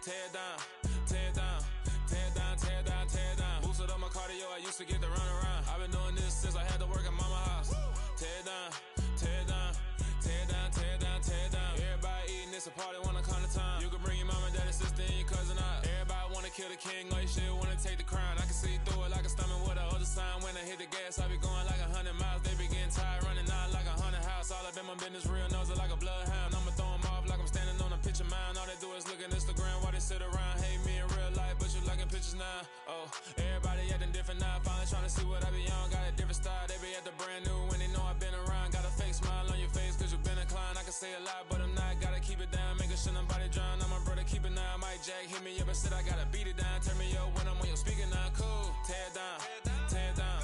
tear it down, tear it down, tear it down, tear it down, tear it down. Boosted up my cardio, I used to get to run around. I've been doing this since I had to work at mama house. Tear it down, tear it down, tear it down, tear it down, tear it down. Everybody eating, it's a party, wanna come to time. You can bring your mama, daddy, sister, and your cousin out. Everybody wanna kill the king, or you shit wanna take the crown. I can see through it like a stomach with a other sign. When I hit the gas, I be going like 100 miles. They be getting tired, running out like 100 house. All up in my business, real nose like a bloodhound. I'ma throw 'em off like I'm standing on a picture mound. All they do is look at Instagram while they sit around. Hate me in real life, but you liking pictures now. Oh, everybody acting different now. Finally trying to see what I be on. Got a different style, they be at the brand new when they know I've been around. Got a fake smile on your face cause you been inclined. I can say a lot, but I'm not. Gotta keep it down, making sure nobody drown. I'm my brother, keep it now. Mike Jack hit me up and said I gotta beat it down. Turn me up when I'm on your speaker now. Cool, tear it down, tear it down,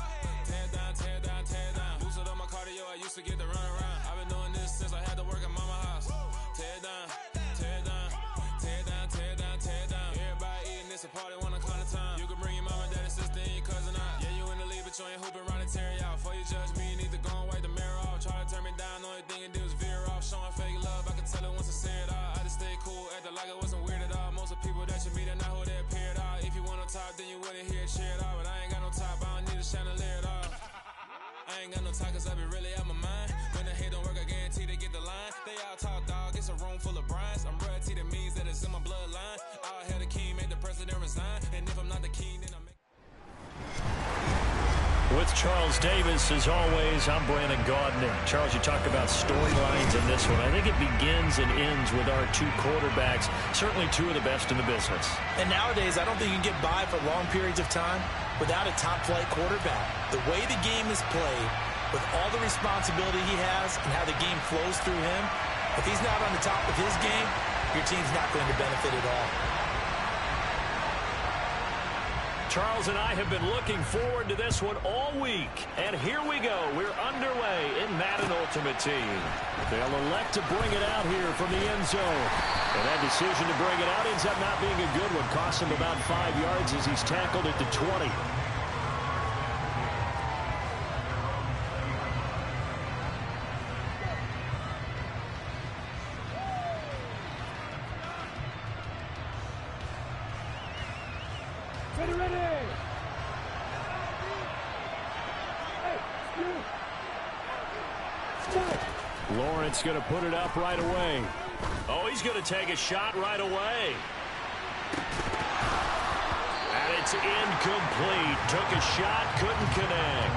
tear it down, tear it down, tear it down. Boosted up my cardio, I used to get to run around. I've been doing this since I had to work at mama house. Tear it down, tear it down, tear it down, tear it down, tear it down. Everybody eating, it's a party, wanna come to time. You can bring your mama, daddy, sister, and your cousin out. Yeah, you in the league, but you ain't hooping around and tear you out. Before you judge me, you need to go and wipe the mirror off. Try to turn me down, only thing you do is veer off. Showing fake love, I can tell it once I see it all. I just stay cool, acting like it wasn't weird at all. Most of the people that you meet are not who they appear at all. If you want on top, then you wouldn't hear it cheer at all. But I ain't got no top, I don't need a chandelier at all. I ain't got no time cause I be really out my mind. When the hate don't work, I guarantee they get the line. They all talk dog, it's a room full of Bryans. I'm royalty, that means that it's in my bloodline. All hail the king, make the president resign. And if I'm not the king, then I'm With Charles Davis, as always, I'm Brandon Gaudin. Charles, you talked about storylines in this one. I think it begins and ends with our two quarterbacks, certainly two of the best in the business. And nowadays, I don't think you can get by for long periods of time without a top-flight quarterback. The way the game is played, with all the responsibility he has and how the game flows through him, if he's not on the top of his game, your team's not going to benefit at all. Charles and I have been looking forward to this one all week. And here we go. We're underway in Madden Ultimate Team. They'll elect to bring it out here from the end zone. And that decision to bring it out ends up not being a good one. Costs him about 5 yards as he's tackled at the 20. Lawrence going to put it up right away. Oh, he's going to take a shot right away. And it's incomplete. Took a shot, couldn't connect.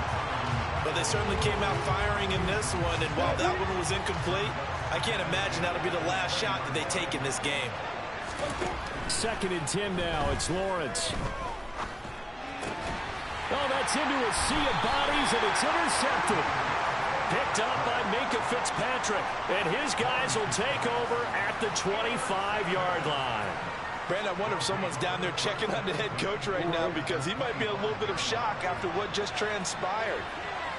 But they certainly came out firing in this one, and while that one was incomplete, I can't imagine that'll be the last shot that they take in this game. 2nd and 10 now. It's Lawrence. Oh, that's into a sea of bodies, and it's intercepted. Picked up by Minkah Fitzpatrick, and his guys will take over at the 25-yard line. Brandon, I wonder if someone's down there checking on the head coach right now because he might be in a little bit of shock after what just transpired.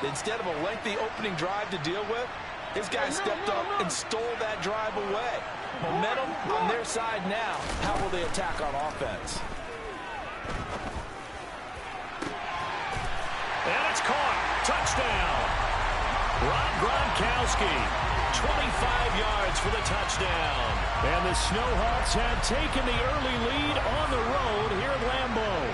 Instead of a lengthy opening drive to deal with, his guys stepped up and stole that drive away. Momentum on their side now. How will they attack on offense? And it's caught. Touchdown. Rob Gronkowski, 25 yards for the touchdown. And the Snowhawks have taken the early lead on the road here at Lambeau.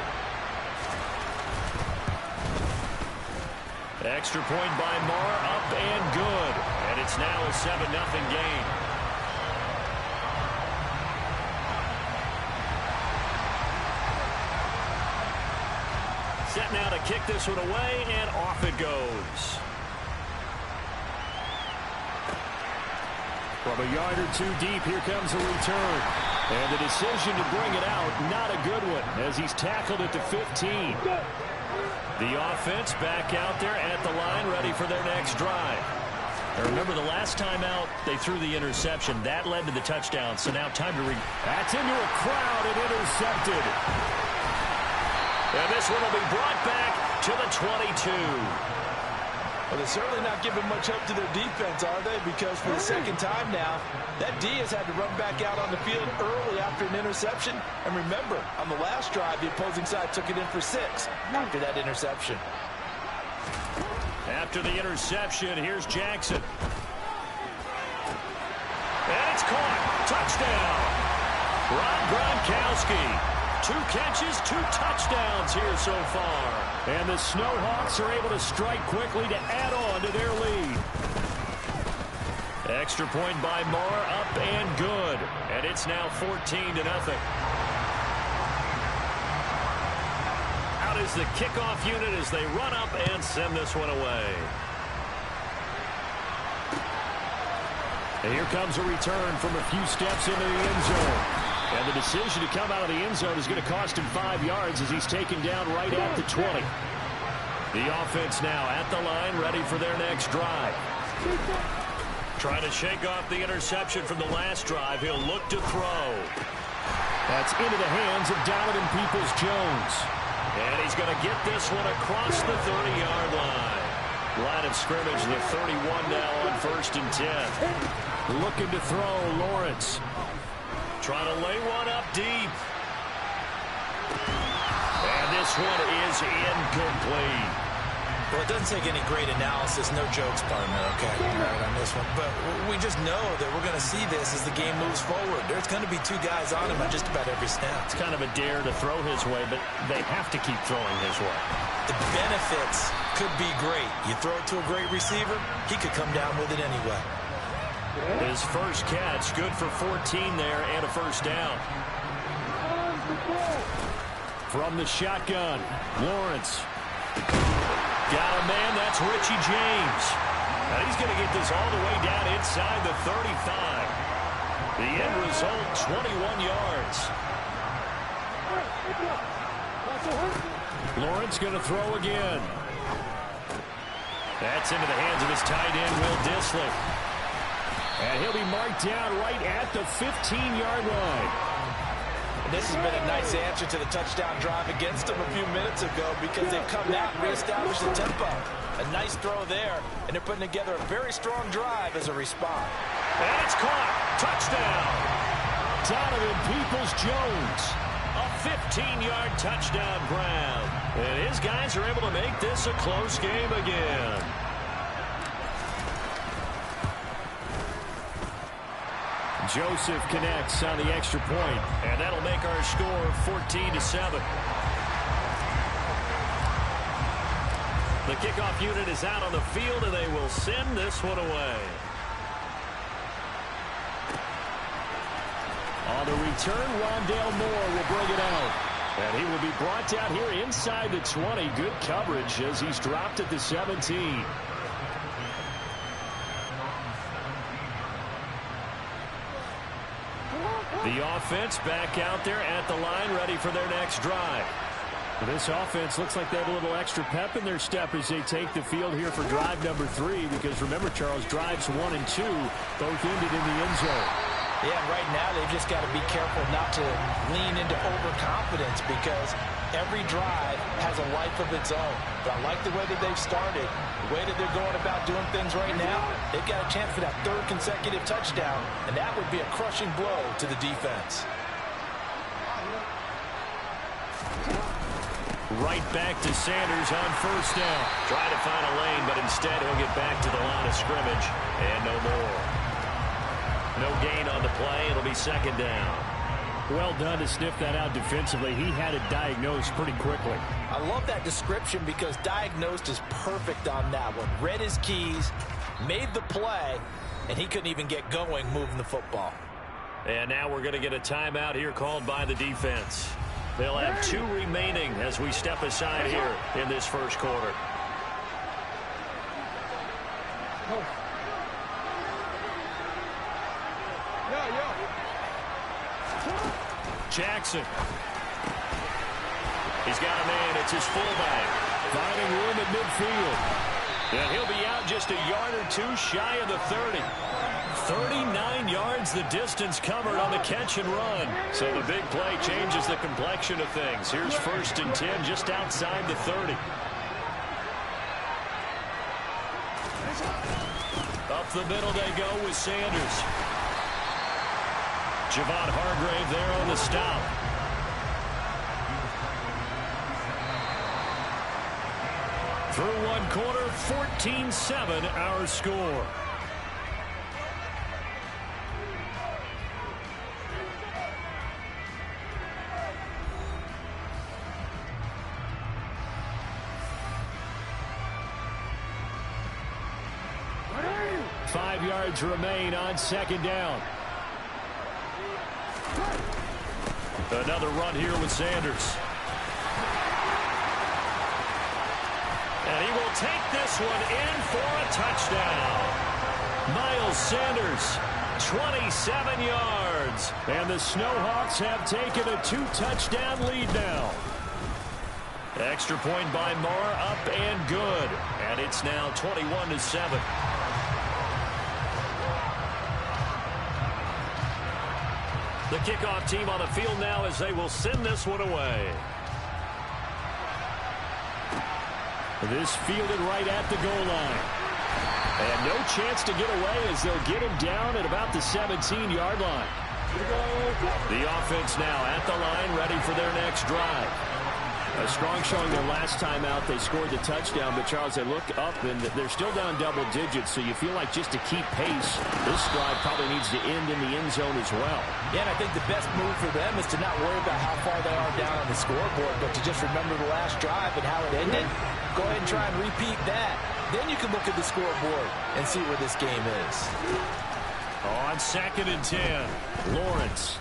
Extra point by Marr, up and good. And it's now a 7-0 game. Set now to kick this one away, and off it goes. From a yard or two deep, here comes a return. And the decision to bring it out, not a good one, as he's tackled at the 15. The offense back out there at the line, ready for their next drive. And remember, the last time out, they threw the interception. That led to the touchdown, so now time to That's into a crowd and intercepted. And this one will be brought back to the 22. Well, they're certainly not giving much help to their defense, are they? Because for the second time now, that D has had to run back out on the field early after an interception. And remember, on the last drive, the opposing side took it in for 6 after that interception. After the interception, here's Jackson. And it's caught. Touchdown. Rob Gronkowski. 2 catches, 2 touchdowns here so far. And the Snowhawks are able to strike quickly to add on to their lead. Extra point by Moore, up and good. And it's now 14-0. Out is the kickoff unit as they run up and send this one away. And here comes a return from a few steps into the end zone. And the decision to come out of the end zone is going to cost him 5 yards as he's taken down right at the 20. The offense now at the line, ready for their next drive. Trying to shake off the interception from the last drive. He'll look to throw. That's into the hands of Donovan Peoples-Jones. And he's going to get this one across the 30-yard line. Line of scrimmage, the 31 now on 1st and 10. Looking to throw, Lawrence. Trying to lay one up deep. And this one is incomplete. Well, it doesn't take any great analysis. No jokes, partner, okay? All right, on this one. But we just know that we're going to see this as the game moves forward. There's going to be 2 guys on him on just about every snap. It's kind of a dare to throw his way, but they have to keep throwing his way. The benefits could be great. You throw it to a great receiver, he could come down with it anyway. His first catch, good for 14 there and a first down. From the shotgun, Lawrence. Got a man, that's Richie James. And he's going to get this all the way down inside the 35. The end result, 21 yards. Lawrence going to throw again. That's into the hands of his tight end, Will Dissly. And he'll be marked down right at the 15-yard line. And this has been a nice answer to the touchdown drive against them a few minutes ago because they've come out and reestablished the tempo. A nice throw there, and they're putting together a very strong drive as a response. And it's caught. Touchdown. Donovan Peoples-Jones. A 15-yard touchdown grab. And his guys are able to make this a close game again. Joseph connects on the extra point, and that'll make our score 14-7. The kickoff unit is out on the field, and they will send this one away. On the return, Rondale Moore will bring it out. And he will be brought down here inside the 20. Good coverage as he's dropped at the 17. The offense back out there at the line, ready for their next drive. This offense looks like they have a little extra pep in their step as they take the field here for drive number 3. Because remember, Charles, drives 1 and 2 both ended in the end zone. Yeah, right now they've just got to be careful not to lean into overconfidence because every drive has a life of its own. But I like the way that they've started, the way that they're going about doing things right now. They've got a chance for that 3rd consecutive touchdown, and that would be a crushing blow to the defense. Right back to Sanders on 1st down. Trying to find a lane, but instead he'll get back to the line of scrimmage, and no more. No gain on the play. It'll be 2nd down. Well done to sniff that out defensively. He had it diagnosed pretty quickly. I love that description because diagnosed is perfect on that one. Read his keys, made the play, and he couldn't even get going moving the football. And now we're going to get a timeout here called by the defense. They'll have 2 remaining as we step aside here in this first quarter. Jackson. He's got a man. It's his fullback. Finding room at midfield. And he'll be out just a yard or 2 shy of the 30. 39 yards the distance covered on the catch and run. So the big play changes the complexion of things. Here's 1st and 10 just outside the 30. Up the middle they go with Sanders. Javon Hargrave there on the stop. Through 1 quarter, 14-7 our score. 5 yards remain on second down. Another run here with Sanders. And he will take this one in for a touchdown. Miles Sanders, 27 yards. And the Snowhawks have taken a 2-touchdown lead now. Extra point by Moore, up and good. And it's now 21-7. The kickoff team on the field now as they will send this one away. This fielded right at the goal line. And no chance to get away as they'll get him down at about the 17-yard line. The offense now at the line, ready for their next drive. A strong showing their last time out. They scored the touchdown, but Charles, they look up and they're still down double digits, so you feel like just to keep pace, this drive probably needs to end in the end zone as well. Yeah, and I think the best move for them is to not worry about how far they are down on the scoreboard, but to just remember the last drive and how it ended. Go ahead and try and repeat that. Then you can look at the scoreboard and see where this game is. On 2nd and 10, Lawrence.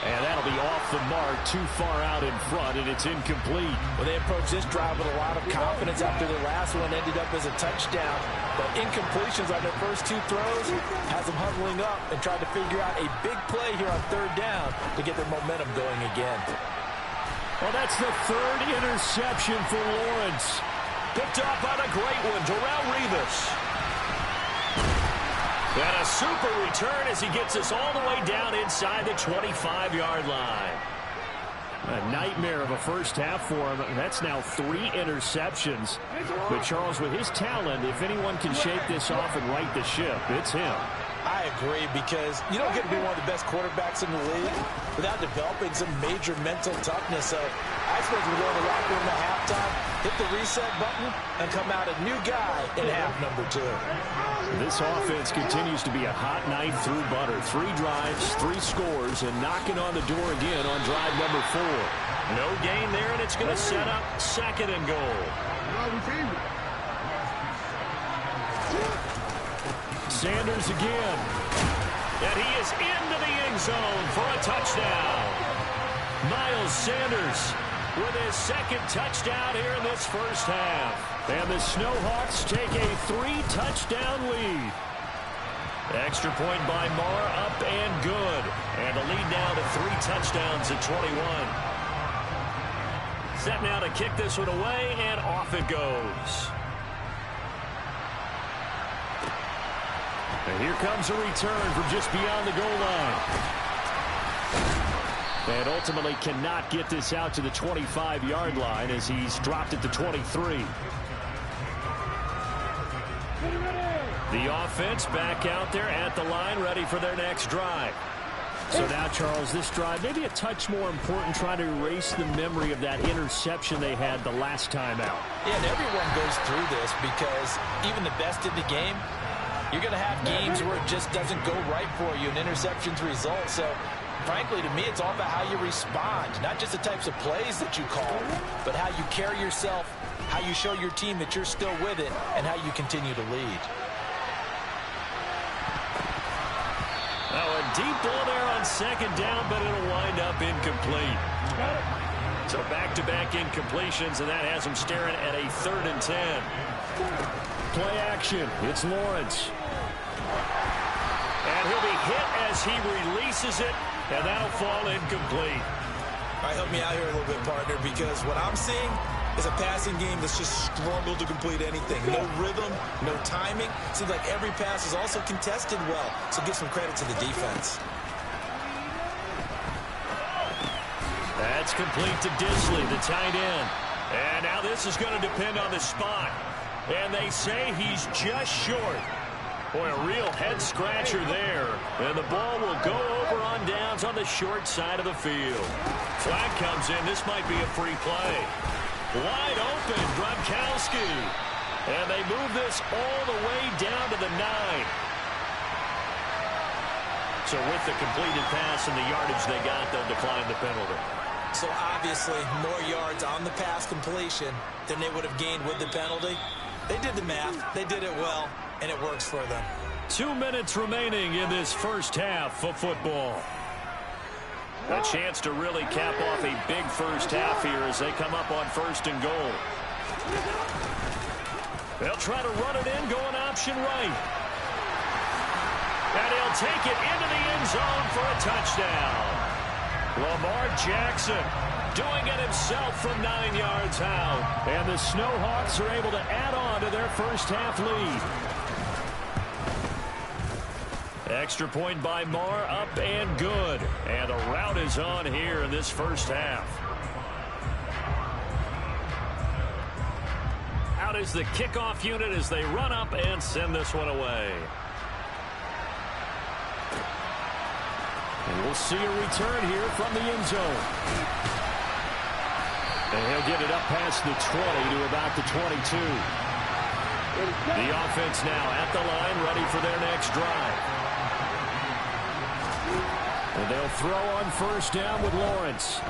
And that'll be off the mark, too far out in front, and it's incomplete. Well, they approached this drive with a lot of confidence after the last one ended up as a touchdown. But incompletions on their first 2 throws has them huddling up and trying to figure out a big play here on 3rd down to get their momentum going again. Well, that's the 3rd interception for Lawrence. Picked up on a great one, Darrelle Revis. And a super return as he gets us all the way down inside the 25-yard line. A nightmare of a first half for him. That's now 3 interceptions. But Charles, with his talent, if anyone can shake this off and right the ship, it's him. I agree, because you don't get to be one of the best quarterbacks in the league without developing some major mental toughness. So I suppose we go in the locker room at halftime, hit the reset button, and come out a new guy in half number 2. This offense continues to be a hot knife through butter. 3 drives, 3 scores, and knocking on the door again on drive number 4. No gain there, and it's going to set up 2nd and goal. Sanders again. And he is into the end zone for a touchdown. Miles Sanders with his 2nd touchdown here in this first half. And the Snowhawks take a 3-touchdown lead. Extra point by Moore, up and good. And a lead now to 3 touchdowns at 21. Set now to kick this one away, and off it goes. And here comes a return from just beyond the goal line. And ultimately cannot get this out to the 25-yard line as he's dropped it to 23. The offense back out there at the line, ready for their next drive. So now, Charles, this drive maybe a touch more important, trying to erase the memory of that interception they had the last time out. Yeah, and everyone goes through this, because even the best in the game, you're going to have games where it just doesn't go right for you, and interceptions result. So, frankly, to me, it's all about how you respond, not just the types of plays that you call, but how you carry yourself, how you show your team that you're still with it, and how you continue to lead. Now a deep ball there on 2nd down, but it'll wind up incomplete. So back-to-back incompletions, and that has him staring at a 3rd and 10. Play action. It's Lawrence. And he'll be hit as he releases it, and that'll fall incomplete. All right, help me out here a little bit, partner, because what I'm seeing is a passing game that's just struggled to complete anything. No rhythm, no timing. Seems like every pass is also contested well, so give some credit to the defense. That's complete to Disley, the tight end. And now this is going to depend on the spot. And they say he's just short. Boy, a real head-scratcher there. And the ball will go over on downs on the short side of the field. Flag comes in. This might be a free play. Wide open, Gronkowski. And they move this all the way down to the 9. So with the completed pass and the yardage they got, they'll decline the penalty. So obviously more yards on the pass completion than they would have gained with the penalty. They did the math. They did it well. and it works for them. 2 minutes remaining in this first half of football. A chance to really cap off a big first half here as they come up on 1st and goal. They'll try to run it in, going option right. And he'll take it into the end zone for a touchdown. Lamar Jackson doing it himself from 9 yards out. And the Snowhawks are able to add on to their first half lead. Extra point by Marr, up and good. And a rout is on here in this first half. Out is the kickoff unit as they run up and send this one away. And we'll see a return here from the end zone. And he'll get it up past the 20 to about the 22. The offense now at the line, ready for their next drive. And they'll throw on 1st down with Lawrence.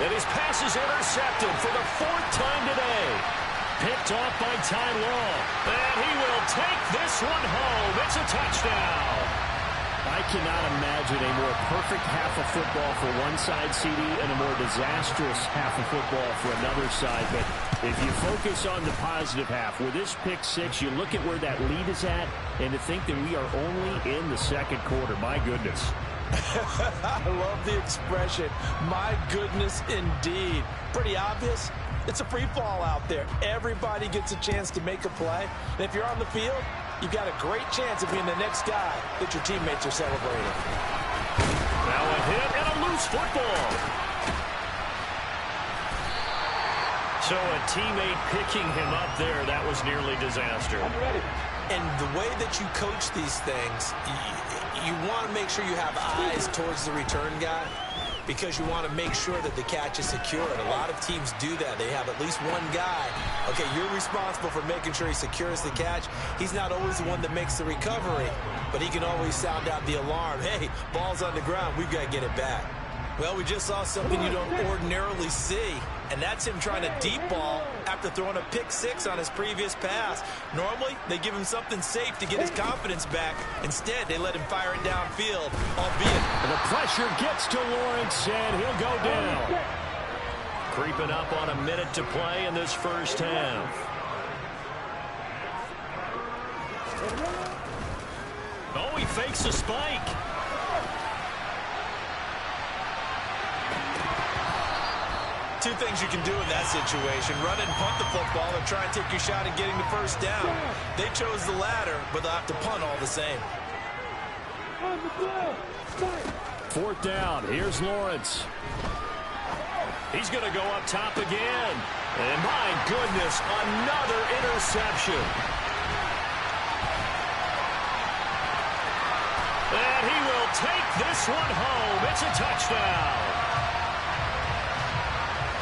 And his pass is intercepted for the 4th time today. Picked off by Ty Law. And he will take this one home. It's a touchdown. I cannot imagine a more perfect half of football for one side, CD, and a more disastrous half of football for another side. But if you focus on the positive half, with this pick 6, you look at where that lead is at, and to think that we are only in the 2nd quarter. My goodness. I love the expression. My goodness, indeed. Pretty obvious. It's a free fall out there. Everybody gets a chance to make a play. And if you're on the field, you've got a great chance of being the next guy that your teammates are celebrating. Now a hit and a loose football. So a teammate picking him up there, that was nearly disaster. I'm ready. And the way that you coach these things, you want to make sure you have eyes towards the return guy, because you want to make sure that the catch is secured. A lot of teams do that. They have at least one guy. Okay, you're responsible for making sure he secures the catch. He's not always the one that makes the recovery, but he can always sound out the alarm. Hey, ball's on the ground. We've got to get it back. Well, we just saw something you don't ordinarily see, and that's him trying to deep ball after throwing a pick 6 on his previous pass. Normally, they give him something safe to get his confidence back. Instead, they let him fire it downfield, albeit. And the pressure gets to Lawrence, and he'll go down. Creeping up on a minute to play in this first half. Oh, he fakes a spike. Two things you can do in that situation: run and punt the football, or try and take your shot at getting the 1st down. They chose the latter, but they'll have to punt all the same. 4th down. Here's Lawrence. He's going to go up top again. And my goodness, another interception. And he will take this one home. It's a touchdown.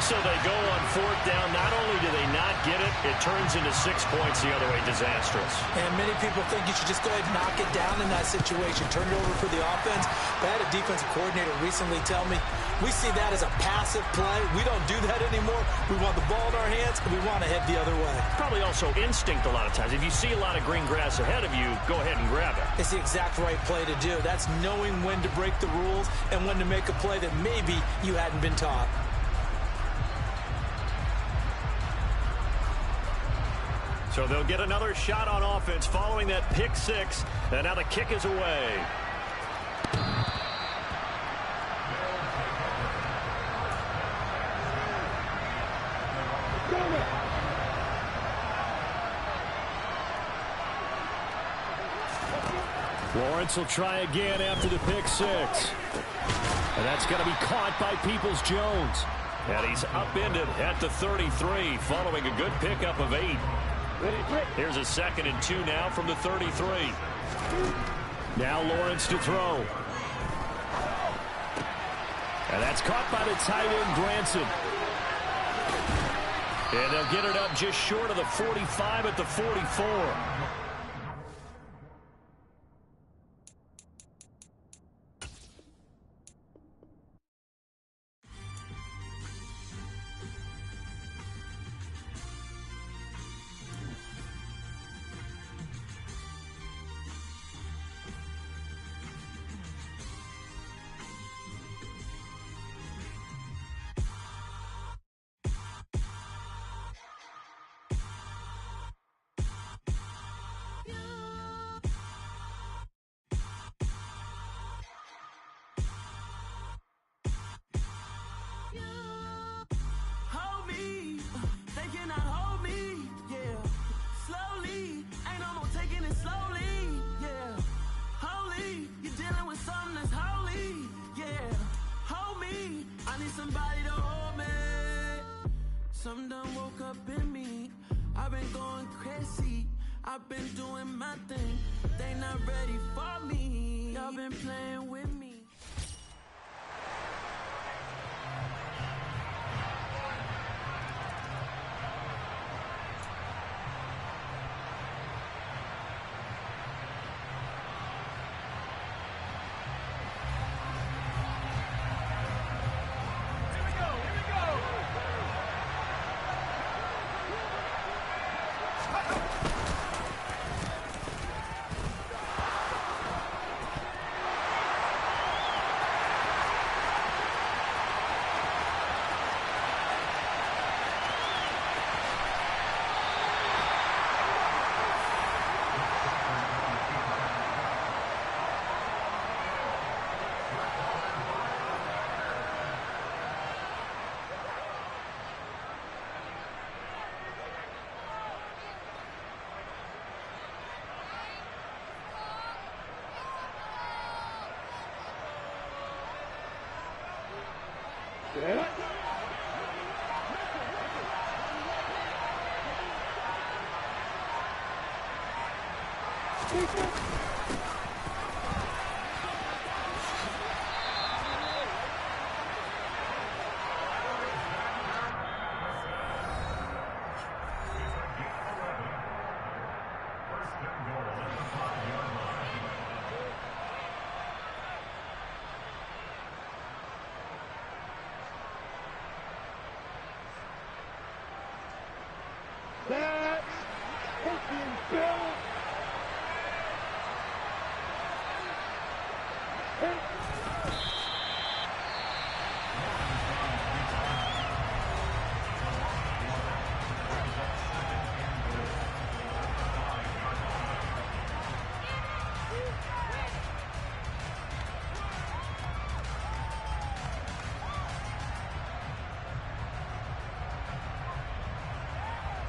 So they go on 4th down. Not only do they not get it, it turns into 6 points the other way. Disastrous. And many people think you should just go ahead and knock it down in that situation. Turn it over for the offense. But I had a defensive coordinator recently tell me, we see that as a passive play. We don't do that anymore. We want the ball in our hands, and we want to head the other way. Probably also instinct a lot of times. If you see a lot of green grass ahead of you, go ahead and grab it. It's the exact right play to do. That's knowing when to break the rules and when to make a play that maybe you hadn't been taught. So they'll get another shot on offense following that pick 6. And now the kick is away. Lawrence will try again after the pick 6. And that's going to be caught by Peoples-Jones. And he's upended at the 33 following a good pickup of 8. Here's a 2nd and 2 now from the 33. Now Lawrence to throw. And that's caught by the tight end, Granson. And they'll get it up just short of the 45 at the 44. Some done woke up in me. I've been going crazy. I've been doing my thing. They not ready for me. Y'all been playing with me. That's taking Bill.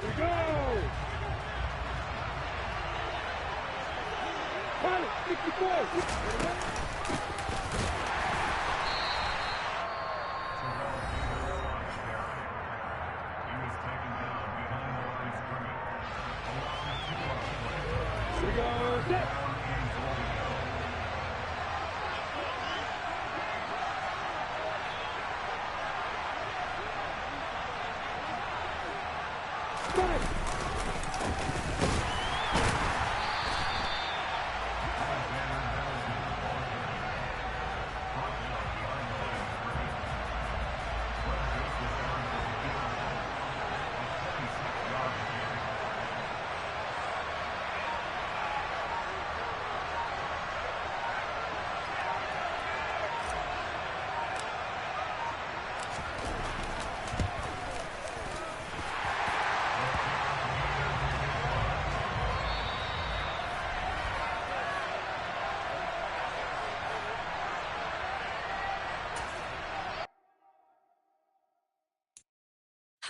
We go! Pilot, 64!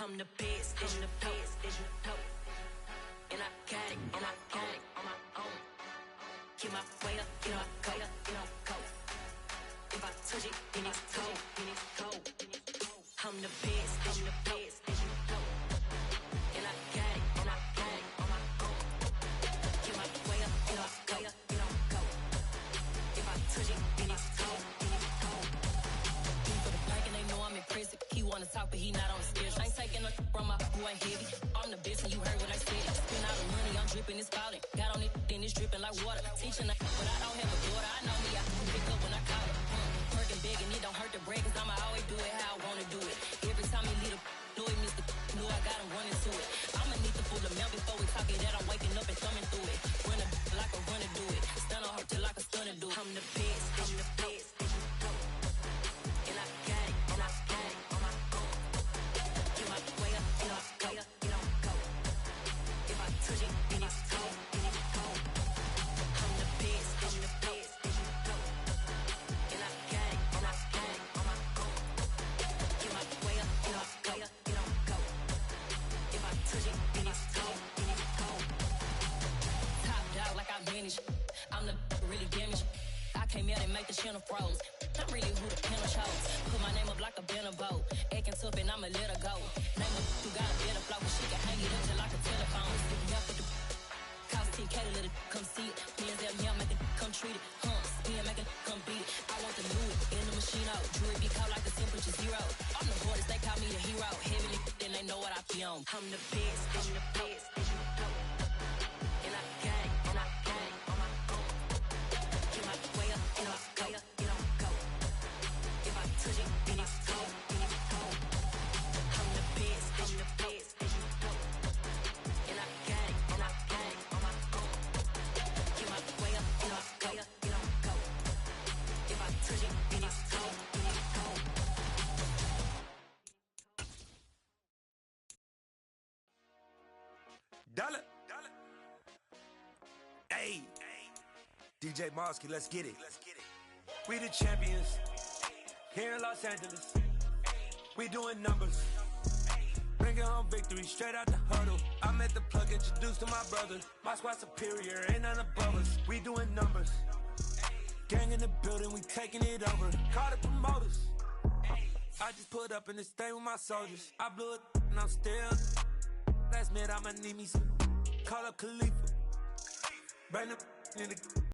I'm the best, I'm the best, and I got it, and I own it on my own. Get my way up, you know I go. If I touch it, then it's cold, I'm the best, and I got it, and I own it on my own. Get my way up, you know I go. If I touch it, then it's cold. For the back and they know I'm impressive. He wanna talk, but he not on the schedule. I ain't taking a from my who ain't heavy. I'm the best, and you heard what I said. Spend all the money, I'm dripping, it's falling. Got on it, then it's dripping like water. Teaching, but I don't have a daughter. I know me, I can pick up when I call her. Working big, and it don't hurt to break, cause I'ma always do it how I wanna do it. Every time he lead a know it, Mr. Know I got him running to it. I'ma need the full amount before we talk it that I'm waking up and thumbing through it. Run a like a runner do it. Stun on her till like a stunner do it. I'm the best, and I got it, and I own it on my own. Get my way up, you know I go. If I touch it, then it's cold, I'm the best, and I got it, and I own it on my own. Get my way up, you know I go. If I touch it, then it's cold. Top dog like I manage. I'm the really damaged. I came out and make the channel froze. I'm really who the panel chose. Put my name up like a banner boat. Acting tough and I'ma let her go. Name her who got a better flow. She can hang it up just like a telephone. Stick me up with the cost 10K to let it come see it. Hands out here, make it come treat it. Spin, make it come beat it. I want the new in the machine out. Jewelry be caught like the temperature zero. I'm the hardest, they call me the hero. Heavily, then they know what I be on. I'm the best, I'm the best, and you know. And I got it, and I got it on my own. Get my way up, and I go, and I go. If I touch it, then it's cold, then it's cold. I'm the best, I'm the best, and you know. And I got it, and I got it on my own. Get my way up, and I go, and I go. If I touch it, then it's cold, then it's cold. Dollar. Hey. DJ Mosky, let's get it. We the champions. Here in Los Angeles. We doing numbers. Bringing home victory straight out the huddle. I'm at the plug, introduced to my brother. My squad superior, ain't none above us. We doing numbers. Gang in the building, we taking it over. Call the promoters. I just put up in this thing with my soldiers. I blew it and I'm still. Last minute I'ma need me some. Call up Khalifa. Bring the in the